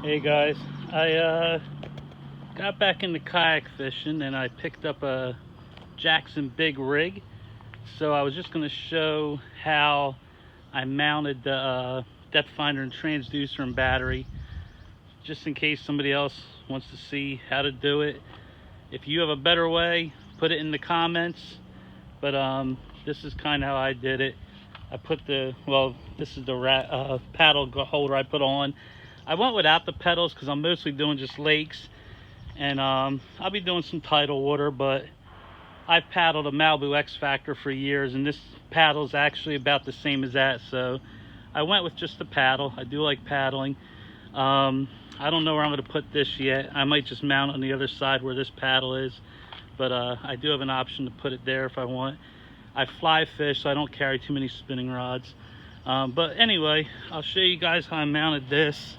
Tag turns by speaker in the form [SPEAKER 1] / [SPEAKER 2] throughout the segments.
[SPEAKER 1] Hey guys, I got back into kayak fishing and I picked up a Jackson Big Rig. So I was just going to show how I mounted the depth finder and transducer and battery, just in case somebody else wants to see how to do it. If you have a better way, put it in the comments. But this is kind of how I did it. I put this is the paddle holder I put on. I went without the pedals because I'm mostly doing just lakes, and I'll be doing some tidal water, but I've paddled a Malibu X Factor for years, and this paddle is actually about the same as that, so I went with just the paddle. I do like paddling. I don't know where I'm going to put this yet. I might just mount on the other side where this paddle is, but I do have an option to put it there if I want. I fly fish, so I don't carry too many spinning rods. But anyway, I'll show you guys how I mounted this.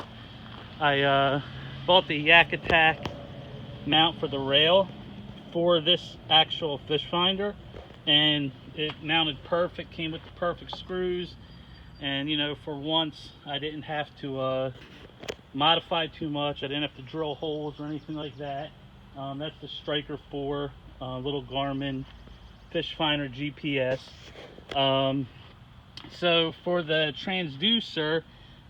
[SPEAKER 1] I bought the Yak Attack mount for the rail for this actual fish finder, and it mounted perfect, came with the perfect screws, and you know, for once I didn't have to modify too much. I didn't have to drill holes or anything like that. That's the Striker 4 little Garmin fish finder GPS. So for the transducer,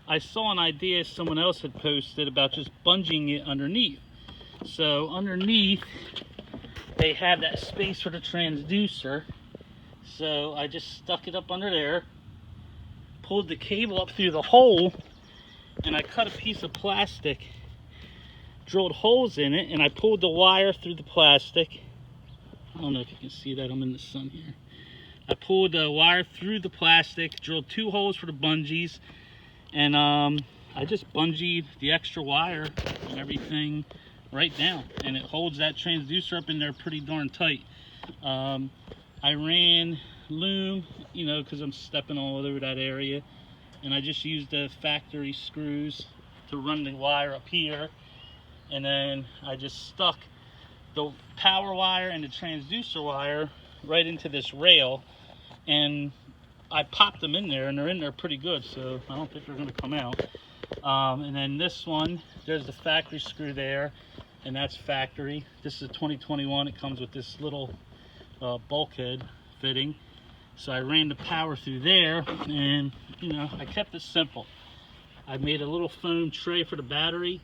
[SPEAKER 1] I saw an idea someone else had posted about just bungeeing it underneath. So underneath they have that space for the transducer, so I just stuck it up under there, pulled the cable up through the hole, and I cut a piece of plastic, drilled holes in it, and I pulled the wire through the plastic. I don't know if you can see that, I'm in the sun here. I pulled the wire through the plastic, drilled 2 holes for the bungees, and I just bungeed the extra wire and everything right down, and it holds that transducer up in there pretty darn tight. I ran loom, you know, because I'm stepping all over that area, and I just used the factory screws to run the wire up here, and then I just stuck the power wire and the transducer wire right into this rail, and I popped them in there, and they're in there pretty good, so I don't think they're going to come out. And then this one, there's the factory screw there, and that's factory. This is a 2021. It comes with this little bulkhead fitting, so I ran the power through there, and you know, I kept it simple. I made a little foam tray for the battery,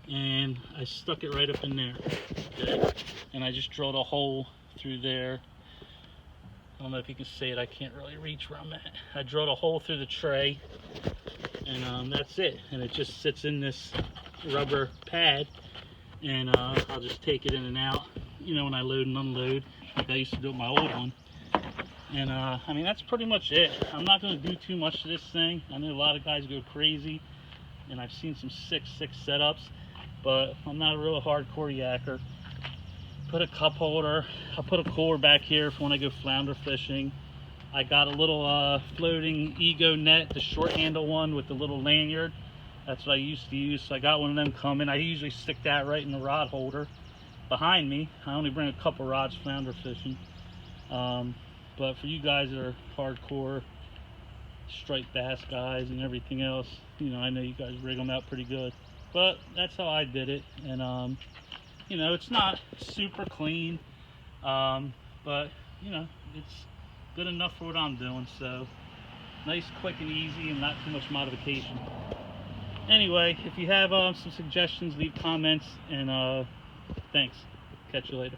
[SPEAKER 1] and I stuck it right up in there, okay? And I just drilled a hole through there. I don't know if you can see it, I can't really reach where I'm at. I drilled a hole through the tray, and that's it. And it just sits in this rubber pad, and I'll just take it in and out, you know, when I load and unload, like I used to do with my old one. And I mean, that's pretty much it. I'm not going to do too much to this thing. I know a lot of guys go crazy, and I've seen some sick setups, but I'm not a real hardcore yacker. Put a cup holder. I'll put a cooler back here for when I go flounder fishing. I got a little floating Ego net, the short handle one with the little lanyard. That's what I used to use, so I got one of them coming. I usually stick that right in the rod holder behind me. I only bring a couple rods flounder fishing. But for you guys that are hardcore striped bass guys and everything else, you know, I know you guys rig them out pretty good. But that's how I did it, and you know, it's not super clean, but you know, it's good enough for what I'm doing. So nice, quick, and easy, and not too much modification. Anyway, if you have some suggestions, leave comments, and thanks. Catch you later.